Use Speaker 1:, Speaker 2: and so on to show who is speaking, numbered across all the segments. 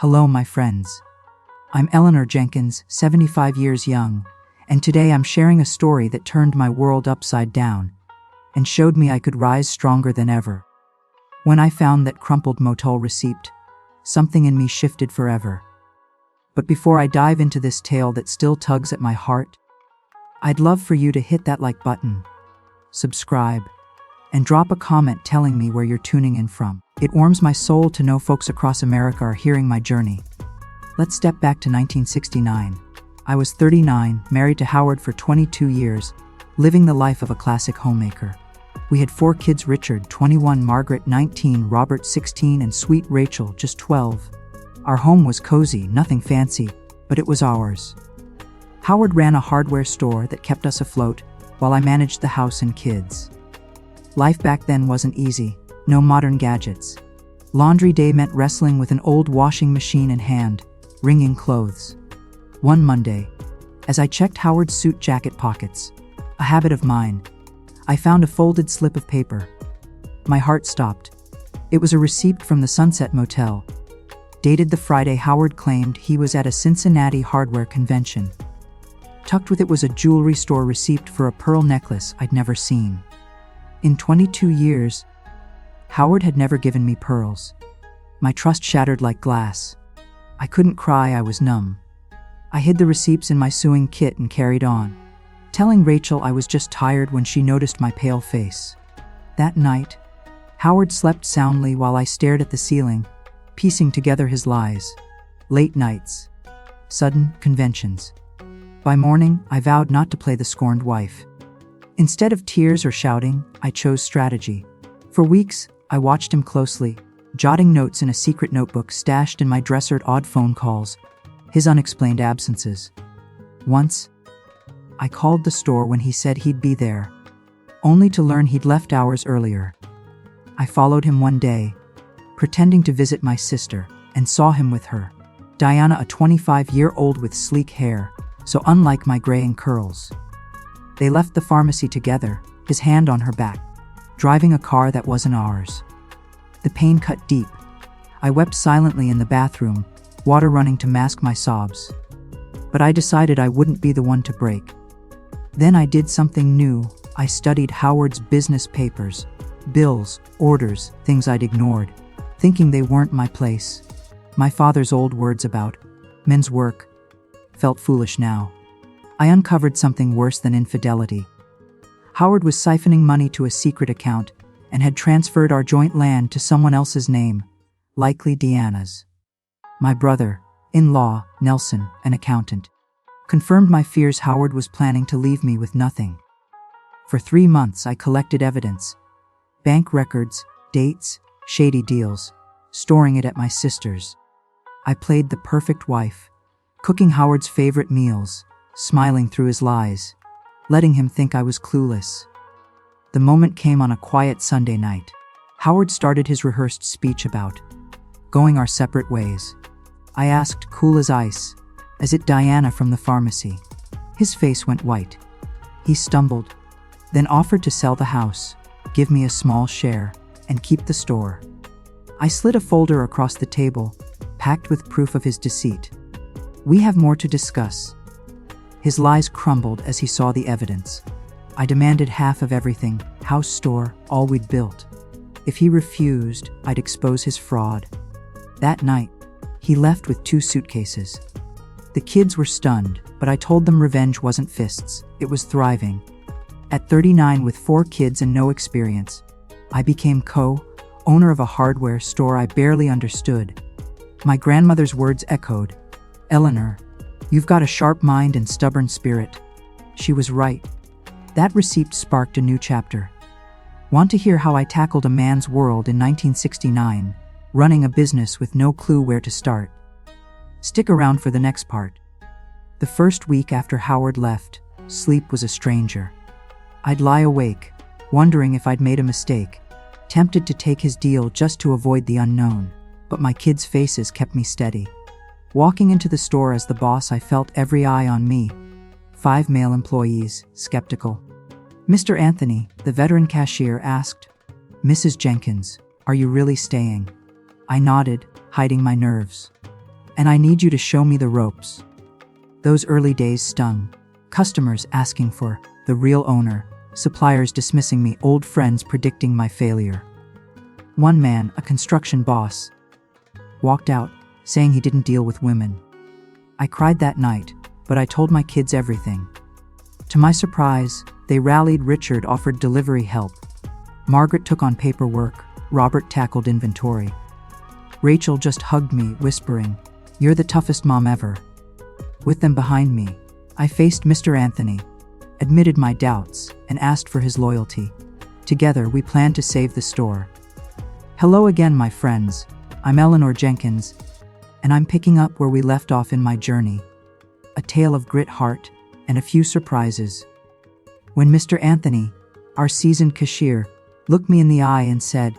Speaker 1: Hello, my friends. I'm Eleanor Jenkins, 75 years young, and today I'm sharing a story that turned my world upside down and showed me I could rise stronger than ever. When I found that crumpled motel receipt, something in me shifted forever. But before I dive into this tale that still tugs at my heart, I'd love for you to hit that like button, subscribe, and drop a comment telling me where you're tuning in from. It warms my soul to know folks across America are hearing my journey. Let's step back to 1969. I was 39, married to Howard for 22 years, living the life of a classic homemaker. We had 4 kids: Richard, 21, Margaret, 19, Robert, 16, and sweet Rachel, just 12. Our home was cozy, nothing fancy, but it was ours. Howard ran a hardware store that kept us afloat, while I managed the house and kids. Life back then wasn't easy. No modern gadgets. Laundry day meant wrestling with an old washing machine in hand, wringing clothes. One Monday, as I checked Howard's suit jacket pockets, a habit of mine, I found a folded slip of paper. My heart stopped. It was a receipt from the Sunset Motel, dated the Friday Howard claimed he was at a Cincinnati hardware convention. Tucked with it was a jewelry store receipt for a pearl necklace I'd never seen. In 22 years, Howard had never given me pearls. My trust shattered like glass. I couldn't cry, I was numb. I hid the receipts in my sewing kit and carried on, telling Rachel I was just tired when she noticed my pale face. That night, Howard slept soundly while I stared at the ceiling, piecing together his lies. Late nights. Sudden conventions. By morning, I vowed not to play the scorned wife. Instead of tears or shouting, I chose strategy. For weeks, I watched him closely, jotting notes in a secret notebook stashed in my dresser, odd phone calls, his unexplained absences. Once, I called the store when he said he'd be there, only to learn he'd left hours earlier. I followed him one day, pretending to visit my sister, and saw him with her. Diana, a 25-year-old with sleek hair, so unlike my graying curls. They left the pharmacy together, his hand on her back, driving a car that wasn't ours. The pain cut deep. I wept silently in the bathroom, water running to mask my sobs. But I decided I wouldn't be the one to break. Then I did something new. I studied Howard's business papers, bills, orders, things I'd ignored, thinking they weren't my place. My father's old words about men's work felt foolish now. I uncovered something worse than infidelity. Howard was siphoning money to a secret account and had transferred our joint land to someone else's name, likely Deanna's. My brother-in-law, Nelson, an accountant, confirmed my fears. Howard was planning to leave me with nothing. For 3 months I collected evidence, bank records, dates, shady deals, storing it at my sister's. I played the perfect wife, cooking Howard's favorite meals, smiling through his lies, letting him think I was clueless. The moment came on a quiet Sunday night. Howard started his rehearsed speech about going our separate ways. I asked, cool as ice, "Is it Diana from the pharmacy?" His face went white. He stumbled, then offered to sell the house, give me a small share, and keep the store. I slid a folder across the table, packed with proof of his deceit. "We have more to discuss." His lies crumbled as he saw the evidence. I demanded half of everything, house, store, all we'd built. If he refused, I'd expose his fraud. That night, he left with 2 suitcases. The kids were stunned, but I told them revenge wasn't fists, it was thriving. At 39 with 4 kids and no experience, I became co-owner of a hardware store I barely understood. My grandmother's words echoed, "Eleanor, you've got a sharp mind and stubborn spirit." She was right. That receipt sparked a new chapter. Want to hear how I tackled a man's world in 1969, running a business with no clue where to start? Stick around for the next part. The first week after Howard left, sleep was a stranger. I'd lie awake, wondering if I'd made a mistake, tempted to take his deal just to avoid the unknown, but my kids' faces kept me steady. Walking into the store as the boss, I felt every eye on me. 5 male employees, skeptical. Mr. Anthony, the veteran cashier, asked, "Mrs. Jenkins, are you really staying?" I nodded, hiding my nerves. and I need you to show me the ropes." Those early days stung. Customers asking for the real owner, suppliers dismissing me, old friends predicting my failure. One man, a construction boss, walked out, saying he didn't deal with women. I cried that night, but I told my kids everything. To my surprise, they rallied. Richard offered delivery help. Margaret took on paperwork. Robert tackled inventory. Rachel just hugged me, whispering, "You're the toughest mom ever." With them behind me, I faced Mr. Anthony, admitted my doubts, and asked for his loyalty. Together, we planned to save the store. Hello again, my friends. I'm Eleanor Jenkins, and I'm picking up where we left off in my journey. A tale of grit, heart, and a few surprises. When Mr. Anthony, our seasoned cashier, looked me in the eye and said,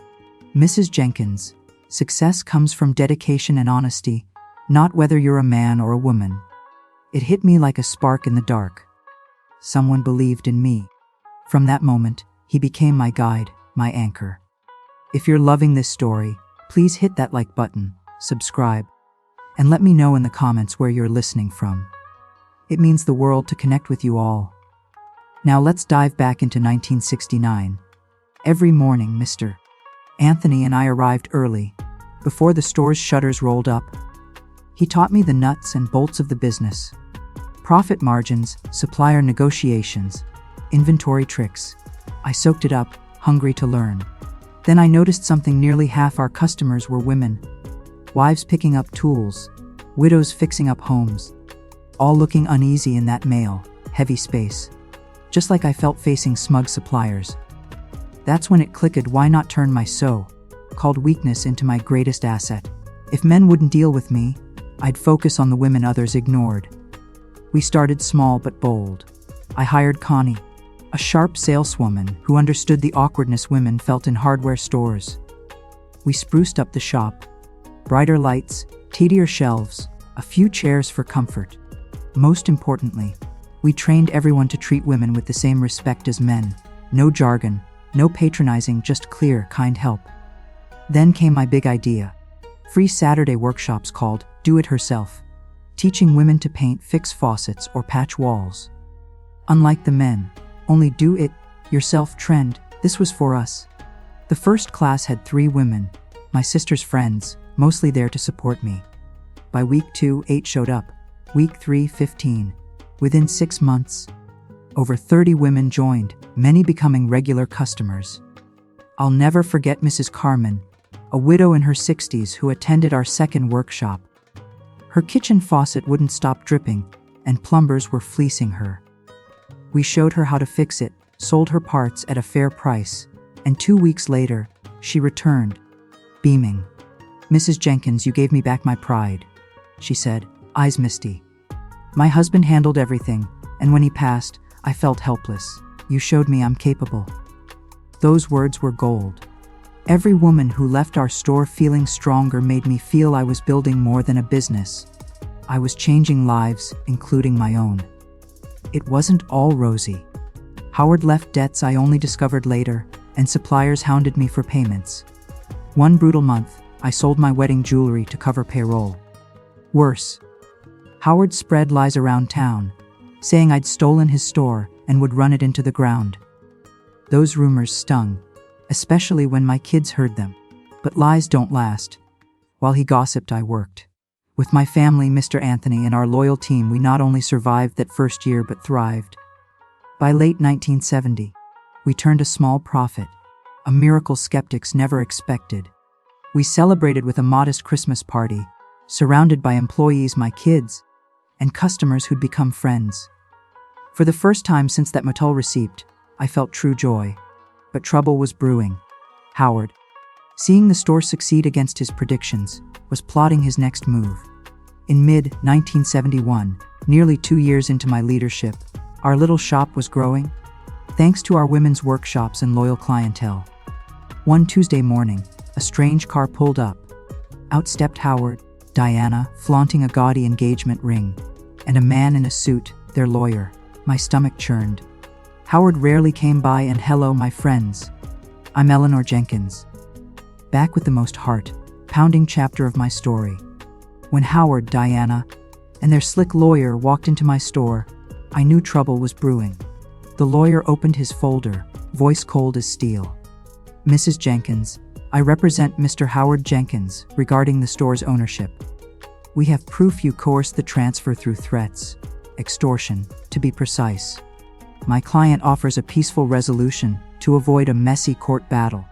Speaker 1: "Mrs. Jenkins, success comes from dedication and honesty, not whether you're a man or a woman," it hit me like a spark in the dark. Someone believed in me. From that moment, he became my guide, my anchor. If you're loving this story, please hit that like button, subscribe, and let me know in the comments where you're listening from. It means the world to connect with you all. Now let's dive back into 1969. Every morning, Mr. Anthony and I arrived early, before the store's shutters rolled up. He taught me the nuts and bolts of the business. Profit margins, supplier negotiations, inventory tricks. I soaked it up, hungry to learn. Then I noticed something. Nearly half our customers were women. Wives picking up tools, widows fixing up homes, all looking uneasy in that male, heavy space. Just like I felt facing smug suppliers. That's when it clicked. Why not turn my so-called weakness into my greatest asset? If men wouldn't deal with me, I'd focus on the women others ignored. We started small but bold. I hired Connie, a sharp saleswoman who understood the awkwardness women felt in hardware stores. We spruced up the shop. Brighter lights, tedier shelves, a few chairs for comfort. Most importantly, we trained everyone to treat women with the same respect as men. No jargon, no patronizing, just clear, kind help. Then came my big idea. Free Saturday workshops called Do It Herself, teaching women to paint, fix faucets, or patch walls. Unlike the men, only do it yourself trend, this was for us. The first class had 3 women, my sister's friends, mostly there to support me. By week 2, 8 showed up. Week 3, 15. Within 6 months, over 30 women joined, many becoming regular customers. I'll never forget Mrs. Carmen, a widow in her 60s who attended our second workshop. Her kitchen faucet wouldn't stop dripping, and plumbers were fleecing her. We showed her how to fix it, sold her parts at a fair price, and 2 weeks later, she returned, beaming. "Mrs. Jenkins, you gave me back my pride," she said, eyes misty. "My husband handled everything, and when he passed, I felt helpless. You showed me I'm capable." Those words were gold. Every woman who left our store feeling stronger made me feel I was building more than a business. I was changing lives, including my own. It wasn't all rosy. Howard left debts I only discovered later, and suppliers hounded me for payments. One brutal month, I sold my wedding jewelry to cover payroll. Worse, Howard spread lies around town, saying I'd stolen his store and would run it into the ground. Those rumors stung, especially when my kids heard them. But lies don't last. While he gossiped, I worked. With my family, Mr. Anthony, and our loyal team, we not only survived that first year but thrived. By late 1970, we turned a small profit, a miracle skeptics never expected. We celebrated with a modest Christmas party, surrounded by employees, my kids, and customers who'd become friends. For the first time since that Mattel receipt, I felt true joy. But trouble was brewing. Howard, seeing the store succeed against his predictions, was plotting his next move. In mid-1971, nearly 2 years into my leadership, our little shop was growing, thanks to our women's workshops and loyal clientele. One Tuesday morning, a strange car pulled up. Out stepped Howard, Diana, flaunting a gaudy engagement ring, and a man in a suit, their lawyer. My stomach churned. Howard rarely came by, and hello, my friends. I'm Eleanor Jenkins. Back with the most heart-pounding chapter of my story. When Howard, Diana, and their slick lawyer walked into my store, I knew trouble was brewing. The lawyer opened his folder, voice cold as steel. "Mrs. Jenkins, I represent Mr. Howard Jenkins regarding the store's ownership. We have proof you coerced the transfer through threats, extortion, to be precise. My client offers a peaceful resolution to avoid a messy court battle."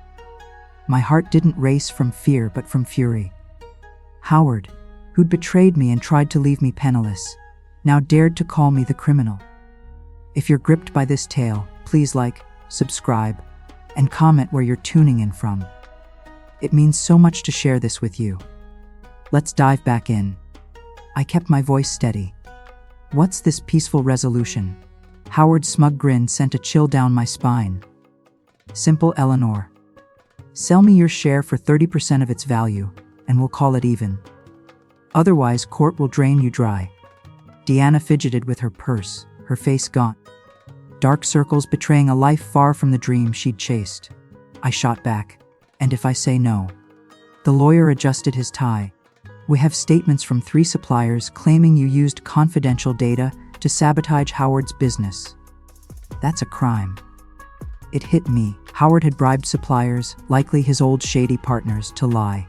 Speaker 1: My heart didn't race from fear but from fury. Howard, who'd betrayed me and tried to leave me penniless, now dared to call me the criminal. If you're gripped by this tale, please like, subscribe, and comment where you're tuning in from. It means so much to share this with you. Let's dive back in. I kept my voice steady. "What's this peaceful resolution?" Howard's smug grin sent a chill down my spine. "Simple, Eleanor. Sell me your share for 30% of its value, and we'll call it even. Otherwise, court will drain you dry." Deanna fidgeted with her purse, her face gaunt. Dark circles betraying a life far from the dream she'd chased. I shot back. "And if I say no?" The lawyer adjusted his tie. "We have statements from 3 suppliers claiming you used confidential data to sabotage Howard's business. That's a crime." It hit me. Howard had bribed suppliers, likely his old shady partners, to lie.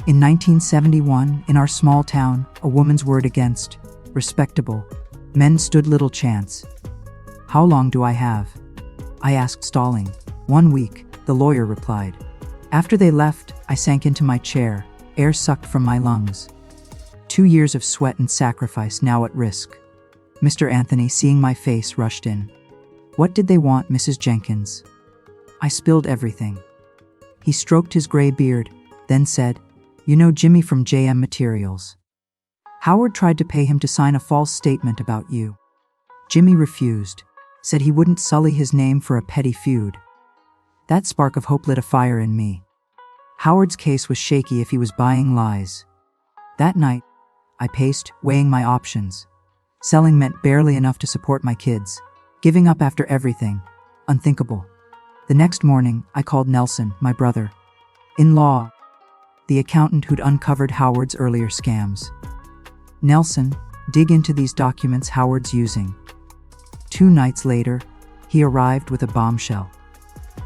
Speaker 1: In 1971, in our small town, a woman's word against respectable men stood little chance. "How long do I have?" I asked, stalling. "1 week," the lawyer replied. After they left, I sank into my chair, air sucked from my lungs. 2 years of sweat and sacrifice now at risk. Mr. Anthony, seeing my face, rushed in. "What did they want, Mrs. Jenkins?" I spilled everything. He stroked his gray beard, then said, "You know Jimmy from JM Materials. Howard tried to pay him to sign a false statement about you. Jimmy refused, said he wouldn't sully his name for a petty feud." That spark of hope lit a fire in me. Howard's case was shaky if he was buying lies. That night, I paced, weighing my options. Selling meant barely enough to support my kids. Giving up after everything, unthinkable. The next morning, I called Nelson, my brother-in-law, the accountant who'd uncovered Howard's earlier scams. "Nelson, dig into these documents Howard's using." 2 nights later, he arrived with a bombshell.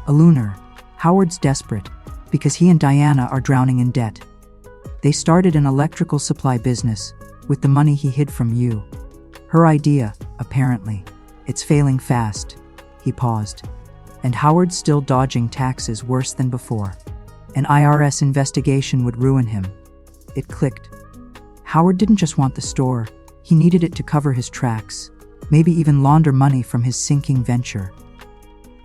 Speaker 1: "A lunar. Howard's desperate, because he and Diana are drowning in debt. They started an electrical supply business, with the money he hid from you. Her idea, apparently. It's failing fast." He paused. "And Howard's still dodging taxes worse than before. An IRS investigation would ruin him." It clicked. Howard didn't just want the store, he needed it to cover his tracks, maybe even launder money from his sinking venture.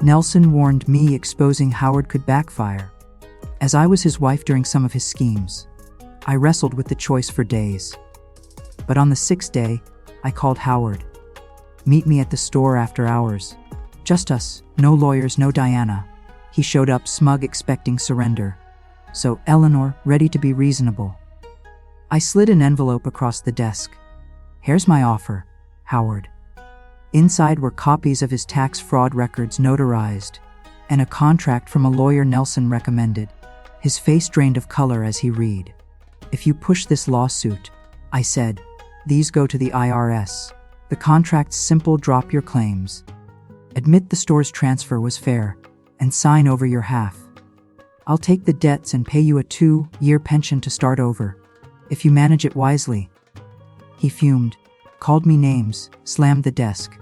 Speaker 1: Nelson warned me exposing Howard could backfire, as I was his wife during some of his schemes. I wrestled with the choice for days. But on the 6th day, I called Howard. "Meet me at the store after hours. Just us, no lawyers, no Diana." He showed up smug, expecting surrender. "So, Eleanor, ready to be reasonable." I slid an envelope across the desk. "Here's my offer, Howard." Inside were copies of his tax fraud records notarized, and a contract from a lawyer Nelson recommended. His face drained of color as he read. "If you push this lawsuit," I said, "these go to the IRS. The contract's simple: drop your claims. Admit the store's transfer was fair, and sign over your half. I'll take the debts and pay you a 2-year pension to start over, if you manage it wisely." He fumed, called me names, slammed the desk.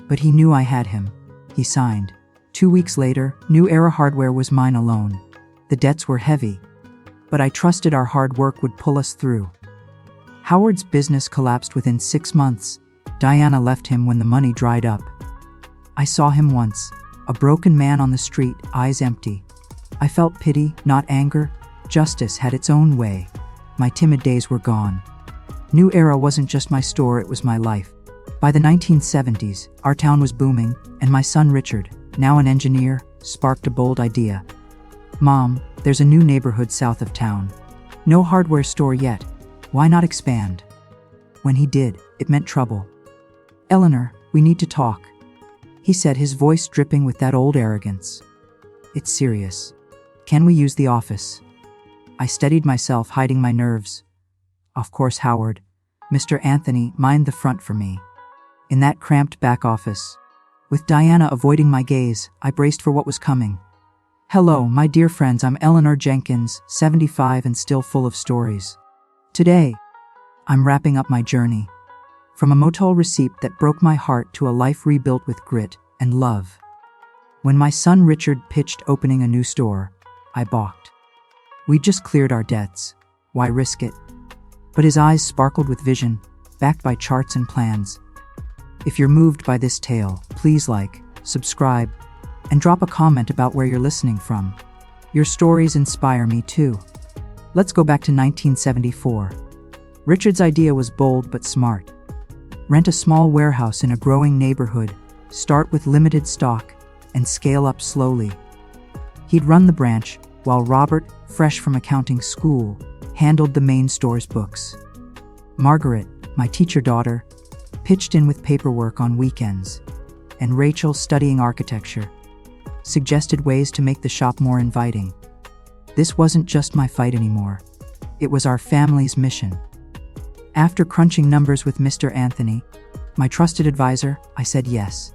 Speaker 1: But he knew I had him. He signed. 2 weeks later, New Era hardware was mine alone. The debts were heavy, but I trusted our hard work would pull us through. Howard's business collapsed within 6 months. Diana left him when the money dried up. I saw him once, a broken man on the street, eyes empty. I felt pity, not anger. Justice had its own way. My timid days were gone. New Era wasn't just my store, it was my life. By the 1970s, our town was booming, and my son Richard, now an engineer, sparked a bold idea. "Mom, there's a new neighborhood south of town. No hardware store yet. Why not expand?" When he did, it meant trouble. "Eleanor, we need to talk," he said, his voice dripping with that old arrogance. "It's serious. Can we use the office?" I steadied myself, hiding my nerves. Of course, Howard. Mr. Anthony, mind the front for me. In that cramped back office, with Diana avoiding my gaze, I braced for what was coming. Hello, my dear friends, I'm Eleanor Jenkins, 75 and still full of stories. Today, I'm wrapping up my journey. From a motel receipt that broke my heart to a life rebuilt with grit and love. When my son Richard pitched opening a new store, I balked. We'd just cleared our debts. Why risk it? But his eyes sparkled with vision, backed by charts and plans. If you're moved by this tale, please like, subscribe, and drop a comment about where you're listening from. Your stories inspire me too. Let's go back to 1974. Richard's idea was bold but smart. Rent a small warehouse in a growing neighborhood, start with limited stock, and scale up slowly. He'd run the branch, while Robert, fresh from accounting school, handled the main store's books. Margaret, my teacher daughter, pitched in with paperwork on weekends, and Rachel, studying architecture, suggested ways to make the shop more inviting. This wasn't just my fight anymore. It was our family's mission. After crunching numbers with Mr. Anthony, my trusted advisor, I said yes.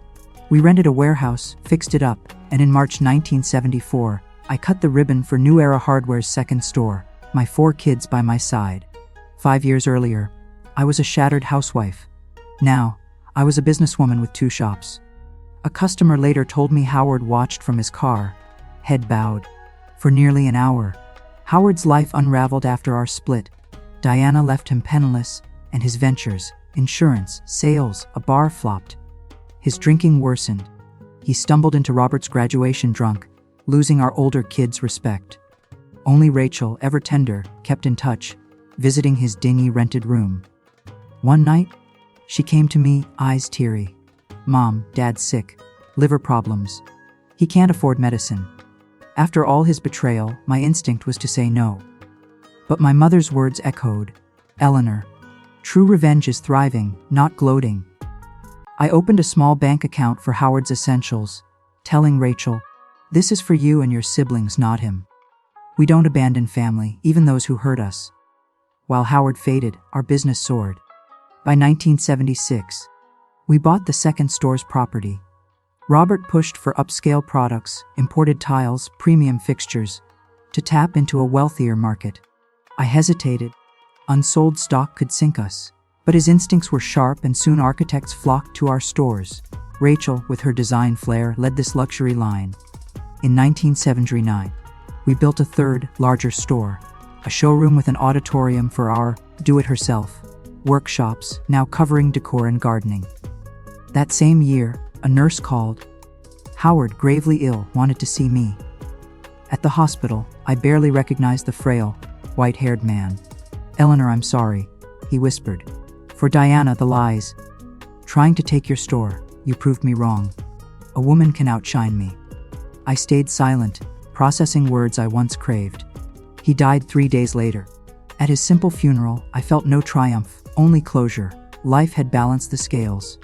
Speaker 1: We rented a warehouse, fixed it up, and in March 1974, I cut the ribbon for New Era Hardware's second store, my 4 kids by my side. 5 years earlier, I was a shattered housewife. Now, I was a businesswoman with 2 shops. A customer later told me Howard watched from his car, head bowed. For nearly an hour, Howard's life unraveled after our split. Diana left him penniless, and his ventures, insurance, sales, a bar flopped. His drinking worsened. He stumbled into Robert's graduation drunk, losing our older kids' respect. Only Rachel, ever tender, kept in touch, visiting his dingy rented room. One night, she came to me, eyes teary. Mom, Dad's sick. Liver problems. He can't afford medicine. After all his betrayal, my instinct was to say no. But my mother's words echoed. Eleanor, true revenge is thriving, not gloating. I opened a small bank account for Howard's essentials, telling Rachel, this is for you and your siblings, not him. We don't abandon family, even those who hurt us. While Howard faded, our business soared. By 1976, we bought the second store's property. Robert pushed for upscale products, imported tiles, premium fixtures, to tap into a wealthier market. I hesitated. Unsold stock could sink us. But his instincts were sharp, and soon architects flocked to our stores. Rachel, with her design flair, led this luxury line. In 1979, we built a third, larger store, a showroom with an auditorium for our do-it-yourself workshops, now covering decor and gardening. That same year, a nurse called. Howard, gravely ill, wanted to see me. At the hospital, I barely recognized the frail, white-haired man. Eleanor, I'm sorry, he whispered. For Diana, the lies. Trying to take your store, you proved me wrong. A woman can outshine me. I stayed silent, processing words I once craved. He died 3 days later. At his simple funeral, I felt no triumph, only closure. Life had balanced the scales.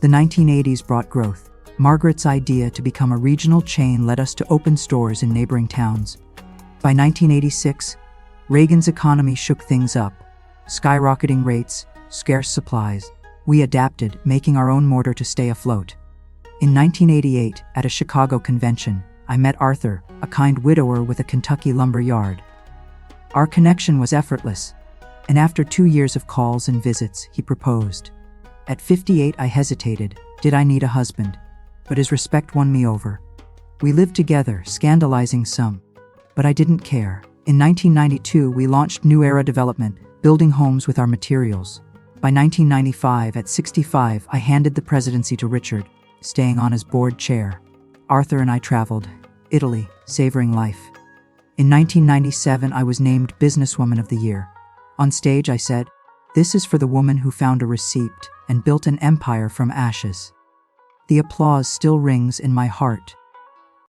Speaker 1: The 1980s brought growth. Margaret's idea to become a regional chain led us to open stores in neighboring towns. By 1986, Reagan's economy shook things up. Skyrocketing rates, scarce supplies. We adapted, making our own mortar to stay afloat. In 1988, at a Chicago convention, I met Arthur, a kind widower with a Kentucky lumber yard. Our connection was effortless, and after 2 years of calls and visits, he proposed. At 58, I hesitated. Did I need a husband? But his respect won me over. We lived together, scandalizing some. But I didn't care. In 1992, we launched New Era Development, building homes with our materials. By 1995, at 65, I handed the presidency to Richard, staying on his board chair. Arthur and I traveled, Italy, savoring life. In 1997, I was named Businesswoman of the Year. On stage, I said, "This is for the woman who found a receipt and built an empire from ashes." The applause still rings in my heart.